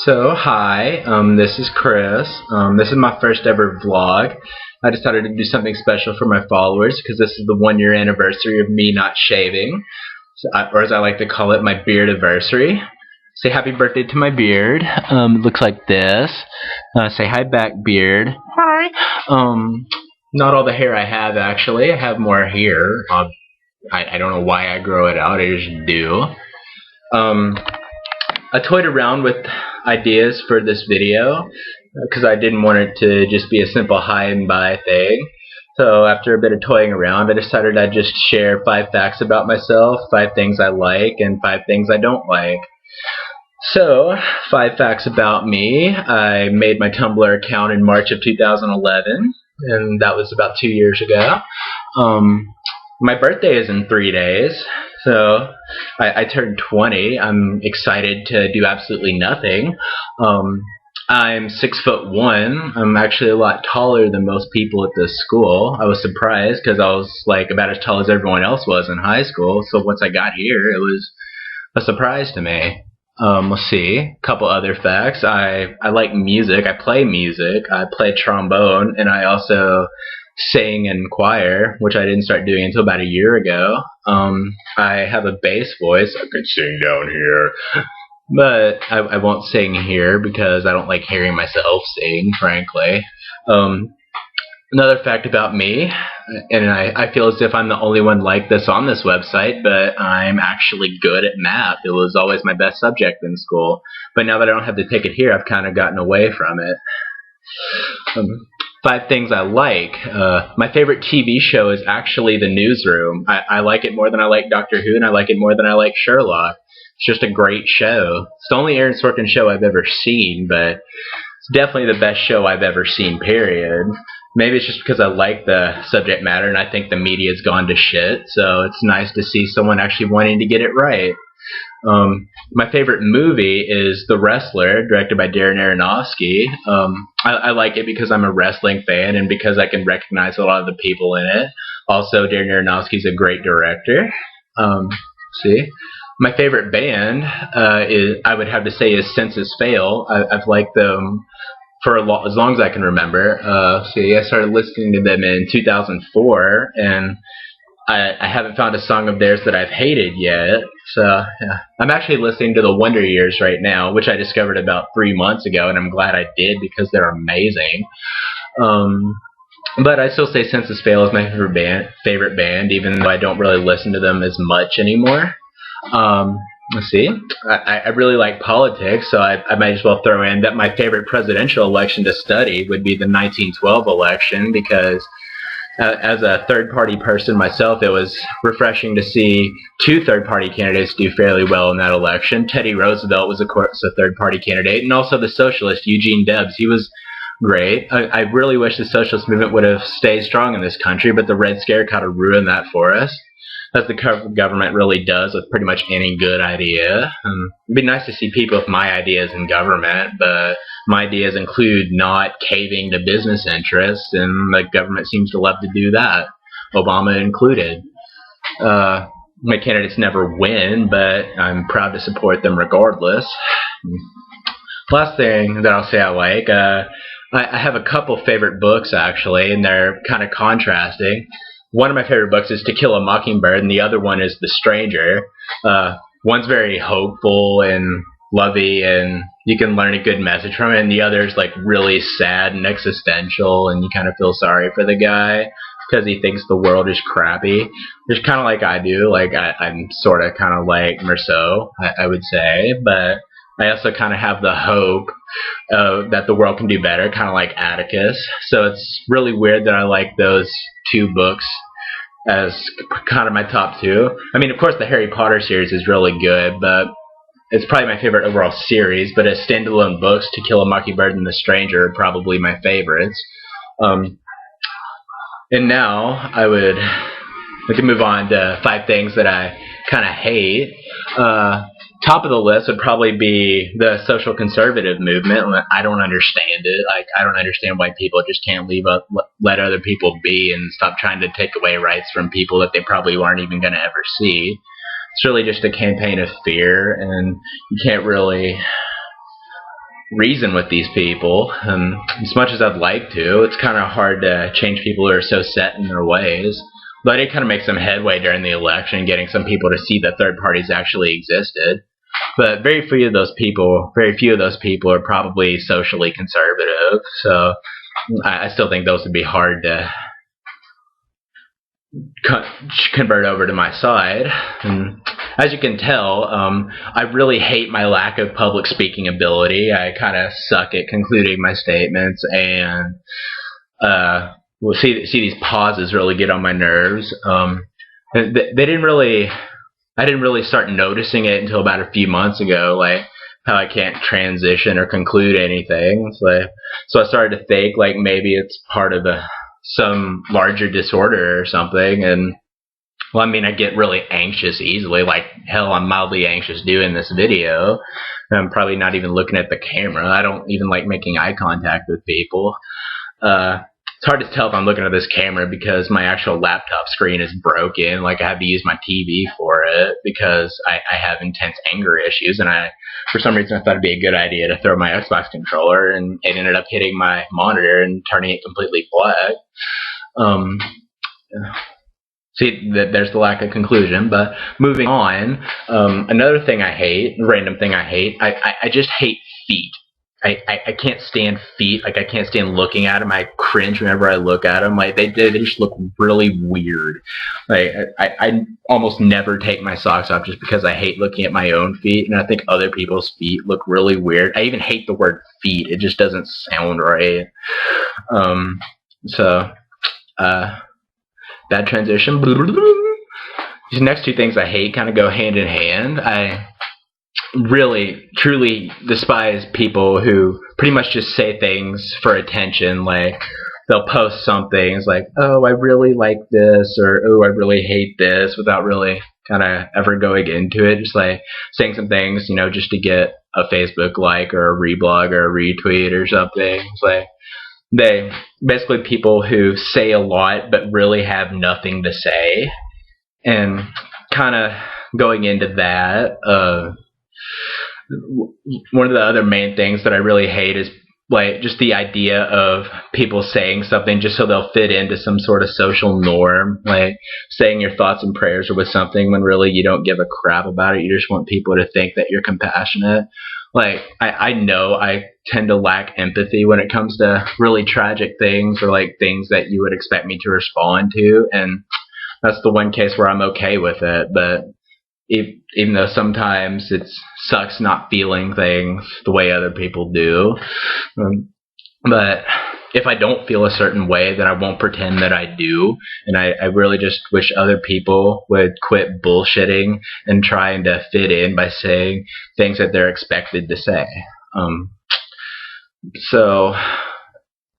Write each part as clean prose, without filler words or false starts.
Hi, this is Chris. This is my first ever vlog. I decided to do something special for my followers because this is the 1-year anniversary of me not shaving, or as I like to call it, my Beardiversary. Say happy birthday to my beard. It looks like this. Say hi back, beard. Hi. Not all the hair I have, actually. I have more hair. I don't know why I grow it out. I just do. I toyed around with ideas for this video because I didn't want it to just be a simple hi and bye thing. So after a bit of toying around, I decided I'd just share 5 facts about myself, 5 things I like, and 5 things I don't like. So, 5 facts about me. I made my Tumblr account in March of 2011, and that was about 2 years ago. My birthday is in 3 days, so I turned 20. I'm excited to do absolutely nothing. I'm 6'1". I'm actually a lot taller than most people at this school. I was surprised because I was like about as tall as everyone else was in high school. So once I got here, it was a surprise to me. Let's see, a couple other facts. I like music. I play music. I play trombone, and I also sing in choir, which I didn't start doing until about a year ago. I have a bass voice. I could sing down here, but I won't sing here because I don't like hearing myself sing, frankly. Another fact about me, and I feel as if I'm the only one like this on this website, but I'm actually good at math. It was always my best subject in school, but now that I don't have to take it here, I've kind of gotten away from it. 5 things I like. My favorite TV show is actually The Newsroom. I like it more than I like Doctor Who, and I like it more than I like Sherlock. It's just a great show. It's the only Aaron Sorkin show I've ever seen, but it's definitely the best show I've ever seen, period. Maybe it's just because I like the subject matter and I think the media's gone to shit, so it's nice to see someone actually wanting to get it right. My favorite movie is The Wrestler, directed by Darren Aronofsky. I like it because I'm a wrestling fan and because I can recognize a lot of the people in it. Also, Darren Aronofsky's a great director. See? My favorite band I would have to say is Census Fail. I've liked them for as long as I can remember. I started listening to them in 2004, and I haven't found a song of theirs that I've hated yet. So yeah. I'm actually listening to the Wonder Years right now, which I discovered about 3 months ago, and I'm glad I did because they're amazing. But I still say Census Fail is my favorite band, even though I don't really listen to them as much anymore. Let's see. I really like politics, so I might as well throw in that my favorite presidential election to study would be the 1912 election, because as a third-party person myself, it was refreshing to see 2 third-party candidates do fairly well in that election. Teddy Roosevelt was, of course, a third-party candidate, and also the socialist Eugene Debs. He was great. I really wish the socialist movement would have stayed strong in this country, but the Red Scare kind of ruined that for us, as the government really does with pretty much any good idea. It'd be nice to see people with my ideas in government, but my ideas include not caving to business interests, and the government seems to love to do that, Obama included. My candidates never win, but I'm proud to support them regardless. Last thing that I'll say I like, I have a couple favorite books, actually, and they're kind of contrasting. One of my favorite books is To Kill a Mockingbird, and the other one is The Stranger. One's very hopeful and lovey, and you can learn a good message from it, and the other's like really sad and existential, and you kind of feel sorry for the guy because he thinks the world is crappy. Just kind of like I do. Like I'm sort of kind of like Merceau, I would say, but I also kind of have the hope that the world can do better, kind of like Atticus. So it's really weird that I like those 2 books as kind of my top 2. I mean, of course, the Harry Potter series is really good, but it's probably my favorite overall series. But as standalone books, To Kill a Mockingbird and The Stranger are probably my favorites. And now we can move on to 5 things that I kind of hate. Top of the list would probably be the social conservative movement. I don't understand it. Like, I don't understand why people just can't let other people be and stop trying to take away rights from people that they probably aren't even going to ever see. It's really just a campaign of fear, and you can't really reason with these people. As much as I'd like to, it's kind of hard to change people who are so set in their ways. But it kind of makes some headway during the election, getting some people to see that third parties actually existed. But very few of those people are probably socially conservative. So I still think those would be hard to convert over to my side. And as you can tell, I really hate my lack of public speaking ability. I kind of suck at concluding my statements, and we'll see these pauses really get on my nerves. I didn't really start noticing it until about a few months ago, like how I can't transition or conclude anything. So I started to think like maybe it's part of some larger disorder or something. And well, I mean, I get really anxious easily. Like hell, I'm mildly anxious doing this video. I'm probably not even looking at the camera. I don't even like making eye contact with people. It's hard to tell if I'm looking at this camera because my actual laptop screen is broken. Like I have to use my TV for it because I have intense anger issues, and for some reason I thought it'd be a good idea to throw my Xbox controller, and it ended up hitting my monitor and turning it completely black. See, there's the lack of conclusion. But moving on, another thing I hate, random thing I hate, I just hate feet. I can't stand feet. Like I can't stand looking at them. I cringe whenever I look at them. Like they just look really weird. Like I almost never take my socks off just because I hate looking at my own feet, and I think other people's feet look really weird. I even hate the word feet. It just doesn't sound right. Bad transition. These next two things I hate kind of go hand in hand. I really, truly despise people who pretty much just say things for attention. Like they'll post something, it's like, oh, I really like this, or oh, I really hate this, without really kind of ever going into it. Just like saying some things, just to get a Facebook like or a reblog or a retweet or something. It's like basically people who say a lot but really have nothing to say. And kind of going into that, one of the other main things that I really hate is like just the idea of people saying something just so they'll fit into some sort of social norm, like saying your thoughts and prayers with something when really you don't give a crap about it. You just want people to think that you're compassionate. Like I know I tend to lack empathy when it comes to really tragic things, or like things that you would expect me to respond to, and that's the one case where I'm okay with it. But even though sometimes it sucks not feeling things the way other people do. But if I don't feel a certain way, then I won't pretend that I do. And I really just wish other people would quit bullshitting and trying to fit in by saying things that they're expected to say. So,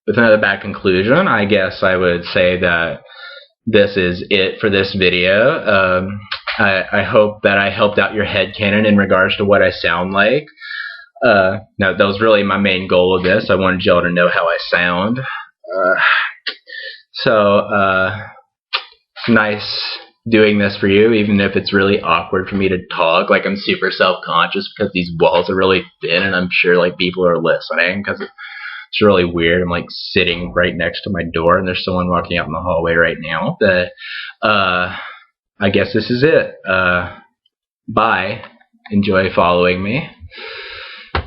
with another bad conclusion, I guess I would say that this is it for this video. I hope that I helped out your headcanon in regards to what I sound like. No, that was really my main goal of this. I wanted y'all to know how I sound. It's nice doing this for you, even if it's really awkward for me to talk. Like I'm super self-conscious because these walls are really thin, and I'm sure like people are listening because it's really weird. I'm like sitting right next to my door, and there's someone walking out in the hallway right now. But I guess this is it. Bye. Enjoy following me.